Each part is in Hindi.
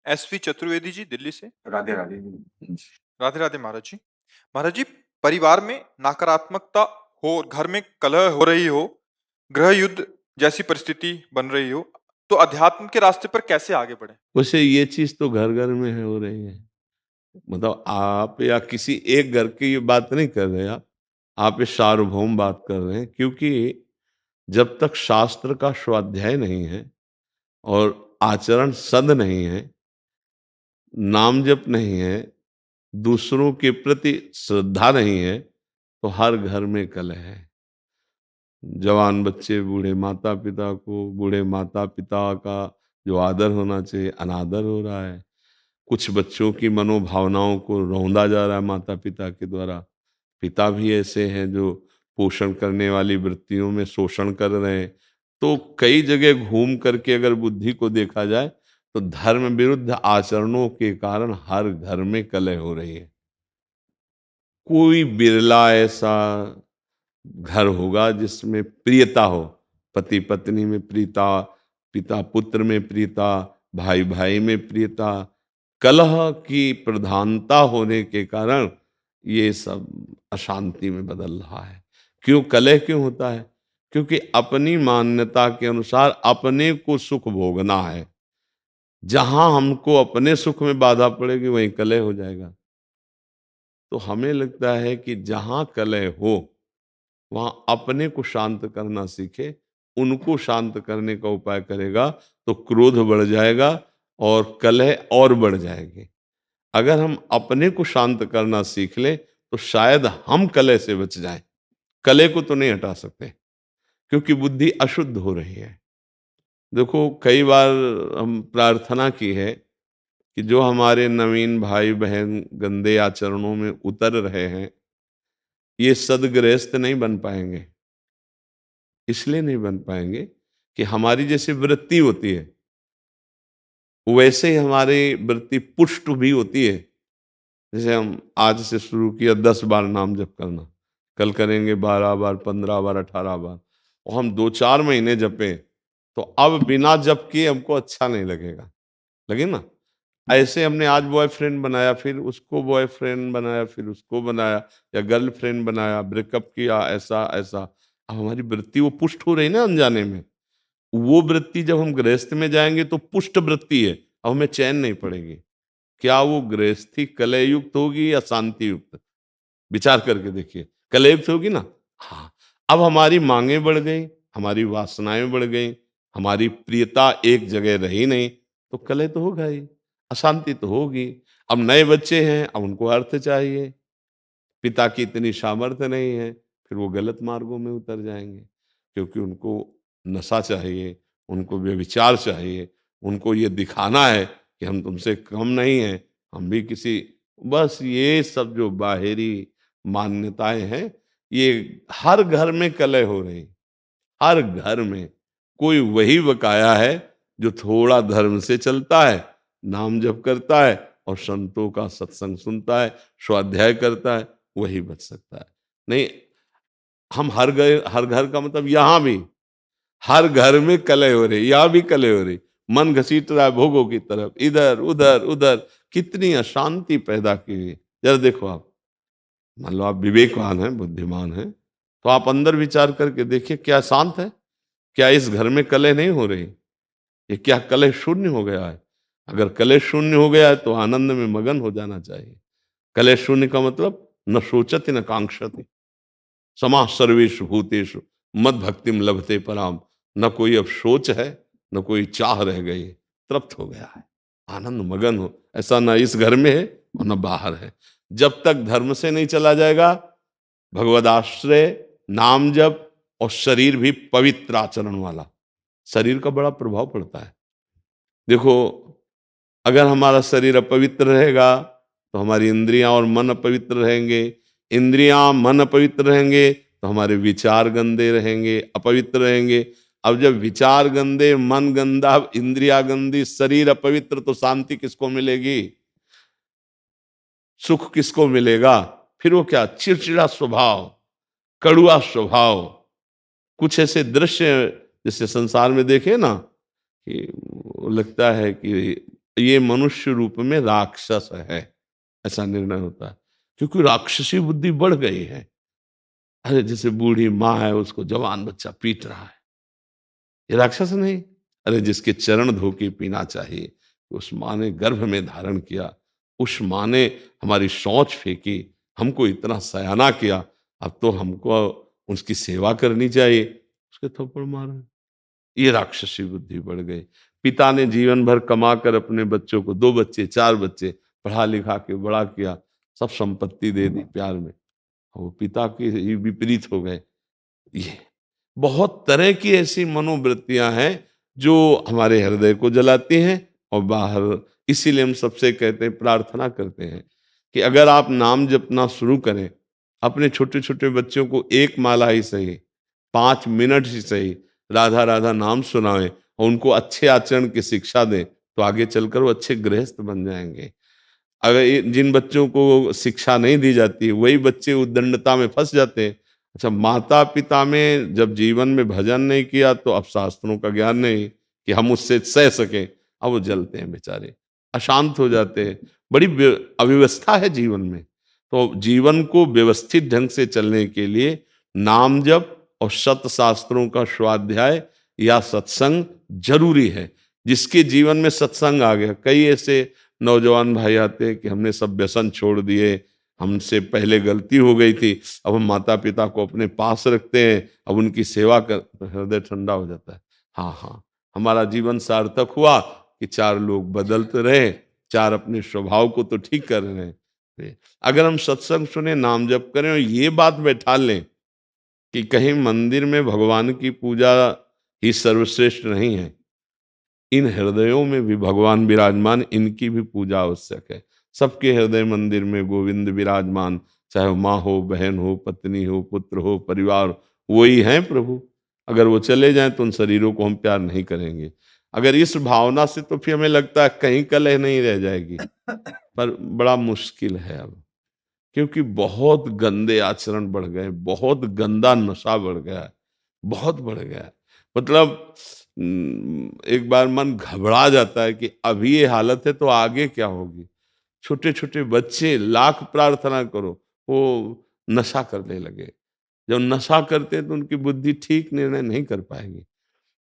एसवी चतुर्वेदी जी दिल्ली से। राधे राधे। राधे राधे महाराज जी। महाराज जी, परिवार में नकारात्मकता हो और घर में कलह हो रही हो, गृह युद्ध जैसी परिस्थिति बन रही हो, तो अध्यात्म के रास्ते पर कैसे आगे बढ़े? वैसे ये चीज तो घर घर में है, हो रही है। मतलब आप या किसी एक घर की ये बात नहीं कर रहे, आप ये सार्वभौम बात कर रहे हैं। क्योंकि जब तक शास्त्र का स्वाध्याय नहीं है और आचरण सद नहीं है, नाम जप नहीं है, दूसरों के प्रति श्रद्धा नहीं है, तो हर घर में कलह है। जवान बच्चे बूढ़े माता पिता को, बूढ़े माता पिता का जो आदर होना चाहिए अनादर हो रहा है। कुछ बच्चों की मनोभावनाओं को रौंदा जा रहा है माता पिता के द्वारा। पिता भी ऐसे हैं जो पोषण करने वाली वृत्तियों में शोषण कर रहे हैं। तो कई जगह घूम करके अगर बुद्धि को देखा जाए तो धर्म विरुद्ध आचरणों के कारण हर घर में कलह हो रही है। कोई बिरला ऐसा घर होगा जिसमें प्रियता हो, पति पत्नी में प्रियता, पिता पुत्र में प्रियता, भाई भाई में प्रियता। कलह की प्रधानता होने के कारण ये सब अशांति में बदल रहा है। क्यों कलह क्यों होता है? क्योंकि अपनी मान्यता के अनुसार अपने को सुख भोगना है। जहां हमको अपने सुख में बाधा पड़ेगी वहीं कलह हो जाएगा। तो हमें लगता है कि जहां कलह हो वहां अपने को शांत करना सीखे। उनको शांत करने का उपाय करेगा तो क्रोध बढ़ जाएगा और कलह और बढ़ जाएगी। अगर हम अपने को शांत करना सीख ले तो शायद हम कलह से बच जाएं। कलह को तो नहीं हटा सकते क्योंकि बुद्धि अशुद्ध हो रही है। देखो कई बार हम प्रार्थना की है कि जो हमारे नवीन भाई बहन गंदे आचरणों में उतर रहे हैं, ये सदगृहस्थ नहीं बन पाएंगे। इसलिए नहीं बन पाएंगे कि हमारी जैसी वृत्ति होती है वैसे ही हमारी वृत्ति पुष्ट भी होती है। जैसे हम आज से शुरू किया 10 बार नाम जप करना, कल करेंगे 12 बार, 15 बार, 18 बार, और हम 2-4 महीने जपे तो अब बिना जप किए हमको अच्छा नहीं लगेगा। लगे ना? ऐसे हमने आज बॉयफ्रेंड बनाया, फिर उसको बॉयफ्रेंड बनाया, फिर उसको बनाया, या गर्लफ्रेंड बनाया, ब्रेकअप किया, ऐसा ऐसा। अब हमारी वृत्ति वो पुष्ट हो रही ना अनजाने में। वो वृत्ति जब हम गृहस्थ में जाएंगे तो पुष्ट वृत्ति है, अब हमें चैन नहीं पड़ेगी। क्या वो गृहस्थी कलह युक्त होगी या शांति युक्त? विचार करके देखिए। कलह युक्त होगी ना? हाँ। अब हमारी मांगे बढ़ गई, हमारी वासनाएं बढ़ गई, हमारी प्रियता एक जगह रही नहीं, तो कलह तो होगा ही, अशांति तो होगी। अब नए बच्चे हैं, अब उनको अर्थ चाहिए, पिता की इतनी सामर्थ्य नहीं है, फिर वो गलत मार्गों में उतर जाएंगे। क्योंकि उनको नशा चाहिए, उनको व्यभिचार चाहिए, उनको ये दिखाना है कि हम तुमसे कम नहीं हैं, हम भी किसी, बस ये सब जो बाहरी मान्यताएं हैं, ये हर घर में कलह हो रही। हर घर में कोई वही बकाया है जो थोड़ा धर्म से चलता है, नाम जप करता है और संतों का सत्संग सुनता है, स्वाध्याय करता है, वही बच सकता है। नहीं, हम हर घर का मतलब यहां भी हर घर में कलह हो रही, यहां भी कलह हो रही। मन घसीट रहा है भोगों की तरफ, इधर उधर उधर, कितनी अशांति पैदा की हुई। जरा देखो आप, मान लो आप विवेकवान हैं, बुद्धिमान हैं, तो आप अंदर विचार करके देखिए क्या शांत है? क्या इस घर में कलह नहीं हो रही? ये क्या कलह शून्य हो गया है? अगर कलह शून्य हो गया है तो आनंद में मगन हो जाना चाहिए। कलह शून्य का मतलब न सोचति न कांक्षति, समा सर्वेषु भूतेषु मद भक्तिम लभते पराम। न कोई अब सोच है, न कोई चाह रह गई, तृप्त हो गया है, आनंद मगन हो। ऐसा न इस घर में है और न बाहर है। जब तक धर्म से नहीं चला जाएगा, भगवदाश्रय, नाम जप और शरीर भी पवित्र आचरण वाला, शरीर का बड़ा प्रभाव पड़ता है। देखो, अगर हमारा शरीर अपवित्र रहेगा तो हमारी इंद्रियां और मन अपवित्र रहेंगे। इंद्रियां मन अपवित्र रहेंगे तो हमारे विचार गंदे रहेंगे, अपवित्र रहेंगे। अब जब विचार गंदे, मन गंदा, इंद्रिया गंदी, शरीर अपवित्र, तो शांति किसको मिलेगी? सुख किसको मिलेगा? फिर वो क्या, चिड़चिड़ा स्वभाव, कड़ुआ स्वभाव। कुछ ऐसे दृश्य जैसे संसार में देखे ना कि लगता है कि ये मनुष्य रूप में राक्षस है, ऐसा निर्णय होता है, क्योंकि राक्षसी बुद्धि बढ़ गई है। अरे जैसे बूढ़ी माँ है, उसको जवान बच्चा पीट रहा है, ये राक्षस नहीं। अरे जिसके चरण धो के पीना चाहिए, उस माँ ने गर्भ में धारण किया, उस माँ ने हमारी शौच फेंकी, हमको इतना सयाना किया, अब तो हमको उसकी सेवा करनी चाहिए, उसके थप्पड़ मारे। ये राक्षसी बुद्धि बढ़ गई। पिता ने जीवन भर कमा कर अपने बच्चों को, 2 बच्चे 4 बच्चे पढ़ा लिखा के बड़ा किया, सब संपत्ति दे दी प्यार में, वो पिता के ही विपरीत हो गए। ये बहुत तरह की ऐसी मनोवृत्तियां हैं जो हमारे हृदय को जलाती हैं और बाहर। इसीलिए हम सबसे कहते हैं, प्रार्थना करते हैं कि अगर आप नाम जपना शुरू करें, अपने छोटे छोटे बच्चों को एक माला ही सही, 5 मिनट ही सही, राधा राधा नाम सुनाएं और उनको अच्छे आचरण की शिक्षा दें, तो आगे चलकर वो अच्छे गृहस्थ बन जाएंगे। अगर जिन बच्चों को शिक्षा नहीं दी जाती, वही बच्चे उद्दंडता में फंस जाते हैं। अच्छा, माता पिता में जब जीवन में भजन नहीं किया, तो अब शास्त्रों का ज्ञान नहीं कि हम उससे सह सकें, अब वो जलते हैं बेचारे, अशांत हो जाते हैं। बड़ी अव्यवस्था है जीवन में। तो जीवन को व्यवस्थित ढंग से चलने के लिए नाम जप और सत शास्त्रों का स्वाध्याय या सत्संग जरूरी है। जिसके जीवन में सत्संग आ गया, कई ऐसे नौजवान भाई आते हैं कि हमने सब व्यसन छोड़ दिए, हमसे पहले गलती हो गई थी, अब हम माता पिता को अपने पास रखते हैं, अब उनकी सेवा कर, तो हृदय ठंडा हो जाता है। हाँ हाँ, हमारा जीवन सार्थक हुआ कि 4 लोग बदलते रहे, 4 अपने स्वभाव को तो ठीक कर रहे हैं। अगर हम सत्संग सुने, नाम जप करें और ये बात बैठा लें कि कहीं मंदिर में भगवान की पूजा ही सर्वश्रेष्ठ नहीं है, इन हृदयों में भी भगवान विराजमान, इनकी भी पूजा आवश्यक है। सबके हृदय मंदिर में गोविंद विराजमान, चाहे माँ हो, बहन हो, पत्नी हो, पुत्र हो, परिवार, वही हैं प्रभु। अगर वो चले जाएं तो उन शरीरों को हम प्यार नहीं करेंगे। अगर इस भावना से, तो फिर हमें लगता है कहीं कलह नहीं रह जाएगी, पर बड़ा मुश्किल है अब, क्योंकि बहुत गंदे आचरण बढ़ गए, बहुत गंदा नशा बढ़ गया है, बहुत बढ़ गया है। मतलब एक बार मन घबरा जाता है कि अभी ये हालत है तो आगे क्या होगी। छोटे छोटे बच्चे, लाख प्रार्थना करो, वो नशा करने लगे। जब नशा करते हैं तो उनकी बुद्धि ठीक निर्णय नहीं कर पाएगी।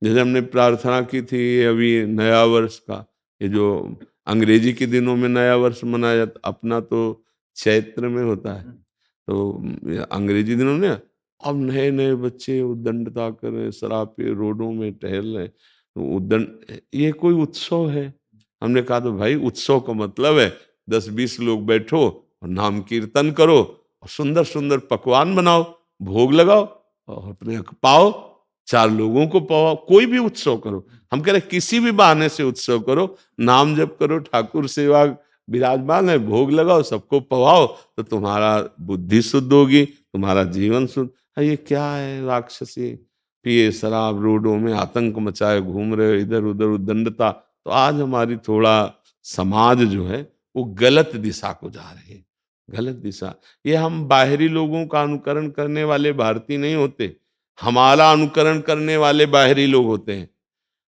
जैसे हमने प्रार्थना की थी अभी नया वर्ष का, ये जो अंग्रेजी के दिनों में नया वर्ष मनाया जाता, अपना तो चैत्र में होता है, तो ये अंग्रेजी दिनों में अब नए नए बच्चे उद्दंडता कर रहे हैं, शराब पे रोडों में टहल रहे हैं, तो उद्दंड, ये कोई उत्सव है? हमने कहा तो भाई उत्सव का मतलब है 10-20 लोग बैठो और नाम कीर्तन करो और सुंदर सुंदर पकवान बनाओ, भोग लगाओ और अपने पाओ, 4 लोगों को पाओ, कोई भी उत्सव करो। हम कह रहे किसी भी बहाने से उत्सव करो, नाम जप करो, ठाकुर सेवा विराजमान है, भोग लगाओ, सबको पवाओ, तो तुम्हारा बुद्धि शुद्ध होगी, तुम्हारा जीवन शुद्ध। ये क्या है? राक्षसी पिए शराब, रोडों में आतंक मचाए घूम रहे, इधर उधर उद्दंडता। तो आज हमारी थोड़ा समाज जो है वो गलत दिशा को जा रही है, गलत दिशा। ये हम बाहरी लोगों का अनुकरण करने वाले भारतीय नहीं होते, हमारा अनुकरण करने वाले बाहरी लोग होते हैं।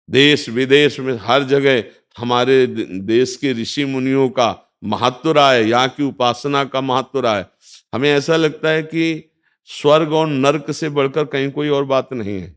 देश विदेश में हर जगह हमारे देश के ऋषि मुनियों का महत्व रहा है, यहाँ की उपासना का महत्व रहा है। हमें ऐसा लगता है कि स्वर्ग और नरक से बढ़कर कहीं कोई और बात नहीं है।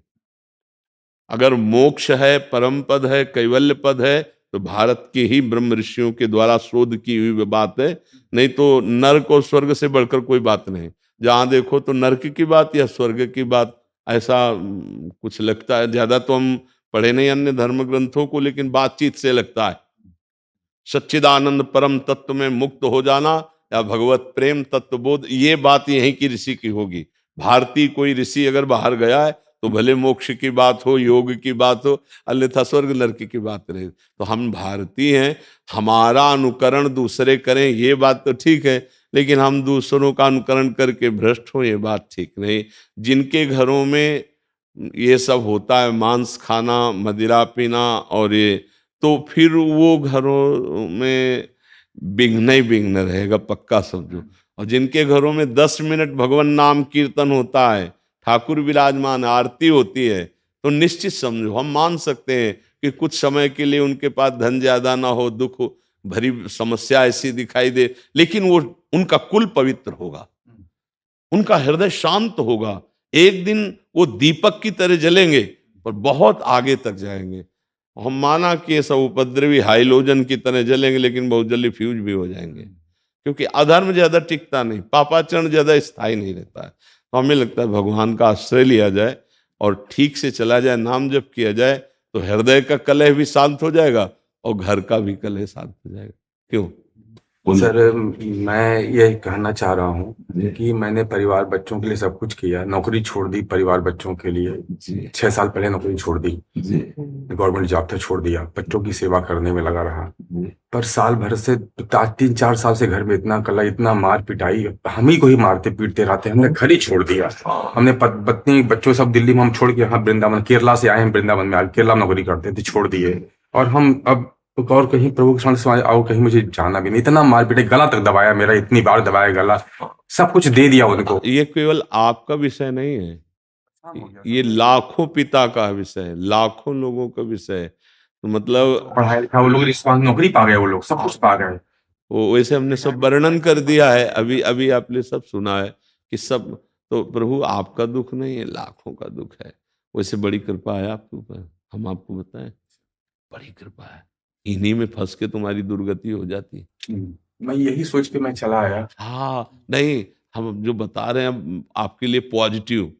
अगर मोक्ष है, परम पद है, कैवल्य पद है, तो भारत के ही ब्रह्म ऋषियों के द्वारा शोध की हुई बात है। नहीं तो नरक और स्वर्ग से बढ़कर कोई बात नहीं। जहां देखो तो नरक की बात या स्वर्ग की बात, ऐसा कुछ लगता है। ज्यादा तो हम पढ़े नहीं अन्य धर्म ग्रंथों को, लेकिन बातचीत से लगता है सच्चिदानंद परम तत्व में मुक्त हो जाना या भगवत प्रेम तत्व बोध, ये बात यहीं की ऋषि की होगी। भारतीय कोई ऋषि अगर बाहर गया है तो भले मोक्ष की बात हो, योग की बात हो, अन्यथा स्वर्ग नरक की बात रहे। तो हम भारतीय हैं, हमारा अनुकरण दूसरे करें ये बात तो ठीक है, लेकिन हम दूसरों का अनुकरण करके भ्रष्ट हो, ये बात ठीक नहीं। जिनके घरों में ये सब होता है, मांस खाना, मदिरा पीना और ये, तो फिर वो घरों में विघ्न ही विघ्न रहेगा, पक्का समझो। और जिनके घरों में 10 मिनट भगवान नाम कीर्तन होता है, ठाकुर विराजमान, आरती होती है, तो निश्चित समझो हम मान सकते हैं कि कुछ समय के लिए उनके पास धन ज्यादा ना हो, दुख भरी समस्या ऐसी दिखाई दे, लेकिन वो उनका कुल पवित्र होगा, उनका हृदय शांत होगा। एक दिन वो दीपक की तरह जलेंगे और बहुत आगे तक जाएंगे। हम माना कि ये सब उपद्रवी हाइलोजन की तरह जलेंगे, लेकिन बहुत जल्दी फ्यूज भी हो जाएंगे, क्योंकि अधर्म ज्यादा टिकता नहीं, पापाचरण ज्यादा स्थायी नहीं रहता है। तो हमें लगता है भगवान का आश्रय लिया जाए और ठीक से चला जाए, नाम जप किया जाए, तो हृदय का कलह भी शांत हो जाएगा और घर का भी कलह शांत हो जाएगा। क्यों? सर, मैं ये कहना चाह रहा हूँ कि मैंने परिवार बच्चों के लिए सब कुछ किया, नौकरी छोड़ दी परिवार बच्चों के लिए। 6 साल पहले नौकरी छोड़ दी, गवर्नमेंट जॉब था, छोड़ दिया, बच्चों की सेवा करने में लगा रहा। पर साल भर से 3-4 साल से घर में इतना कला, इतना मार पिटाई, हम ही को ही मारते पीटते रहते, हमने घर ही छोड़ दिया। हमने पत्नी बच्चों सब दिल्ली में हम छोड़ के, हाँ वृंदावन, केरला से आए हैं, वृंदावन में केरला में नौकरी करते थे, छोड़ दिए। और हम अब और कहीं प्रभु के सामने और कहीं मुझे जाना भी नहीं। इतना मार पीटे, गला तक दबाया मेरा, इतनी बार दबाया गला, सब कुछ दे दिया उनको। ये केवल आपका विषय नहीं है, ये लाखों पिता का विषय है, लाखों लोगों का विषय है। तो मतलब पढ़ाया लिखा वो लोग, नौकरी पा गए, वो लोग सब कुछ पा गए। वो वैसे हमने सब वर्णन कर दिया है, अभी अभी आपने सब सुना है कि सब, तो प्रभु आपका दुख नहीं है, लाखों का दुख है। वैसे बड़ी कृपा है आपके ऊपर, हम आपको बताएं, बड़ी कृपा है। इन्हीं में फंस के तुम्हारी दुर्गति हो जाती है। मैं यही सोच के मैं चला आया। हाँ नहीं, हम जो बता रहे हैं आपके लिए पॉजिटिव,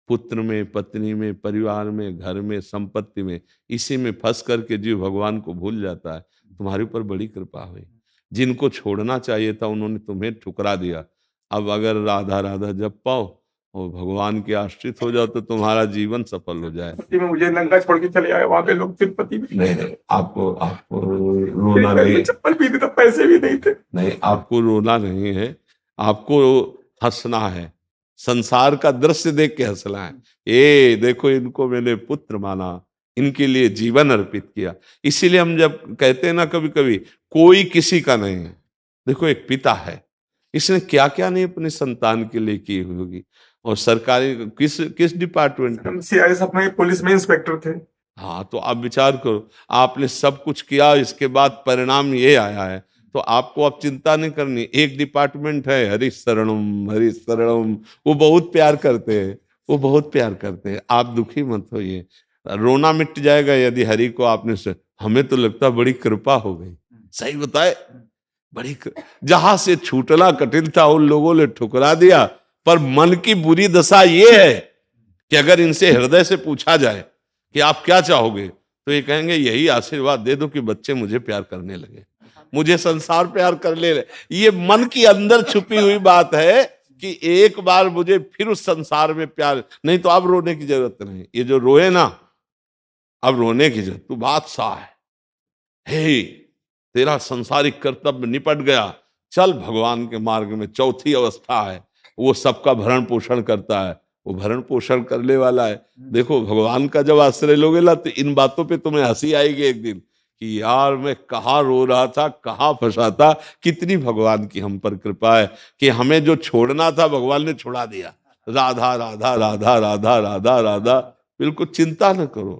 पुत्र में, पत्नी में, परिवार में, घर में, संपत्ति में, इसी में फंस करके जीव भगवान को भूल जाता है। तुम्हारे ऊपर बड़ी कृपा हुई। जिनको छोड़ना चाहिए था उन्होंने तुम्हें ठुकरा दिया। अब अगर राधा राधा जप पाओ और भगवान के आश्रित हो जाओ तो तुम्हारा जीवन सफल हो जाए। में मुझे नंगा छोड़ के चले आए, वहां पे लोग तिरुपति में। नहीं, आपको आपको रोना नहीं, चप्पल भी नहीं था, पैसे भी नहीं थे। नहीं, आपको रोना नहीं है, आपको हंसना है, संसार का दृश्य देख के हंसना है। ये देखो, इनको मैंने पुत्र माना, इनके लिए जीवन अर्पित किया। इसीलिए हम जब कहते हैं ना कभी कभी, कोई किसी का नहीं है, देखो एक पिता है, इसने क्या क्या नहीं अपने संतान के लिए की होगी। और सरकारी किस किस डिपार्टमेंट में, CIS अपने पुलिस में इंस्पेक्टर थे। हाँ, तो आप विचार करो, आपने सब कुछ किया, इसके बाद परिणाम ये आया है, तो आपको अब चिंता नहीं करनी। एक डिपार्टमेंट है हरि शरणम, हरि शरणम, वो बहुत प्यार करते हैं, वो बहुत प्यार करते हैं। आप दुखी मत होइए, रोना मिट जाएगा यदि हरि को आपने से। हमें तो लगता है बड़ी कृपा हो गई, सही बताए, जहां से छूटना कठिन था उन लोगों ने ठुकरा दिया। पर मन की बुरी दशा ये है कि अगर इनसे हृदय से पूछा जाए कि आप क्या चाहोगे, तो ये कहेंगे यही आशीर्वाद दे दो कि बच्चे मुझे प्यार करने लगे, मुझे संसार प्यार कर ले। ये मन की अंदर छुपी हुई बात है कि एक बार मुझे फिर उस संसार में प्यार, नहीं तो अब रोने की जरूरत नहीं। ये जो रोए ना, अब रोने की जरूरत, तू बादशाह है, हे तेरा संसारिक कर्तव्य निपट गया, चल भगवान के मार्ग में। चौथी अवस्था है, वो सबका भरण पोषण करता है, वो भरण पोषण करने वाला है। देखो भगवान का जब आश्रय लोगे ना, तो इन बातों पे तुम्हें हंसी आएगी एक दिन कि यार मैं कहाँ रो रहा था, कहाँ फंसा था। कितनी भगवान की हम पर कृपा है कि हमें जो छोड़ना था भगवान ने छुड़ा दिया। राधा राधा राधा राधा राधा राधा, बिल्कुल चिंता न करो।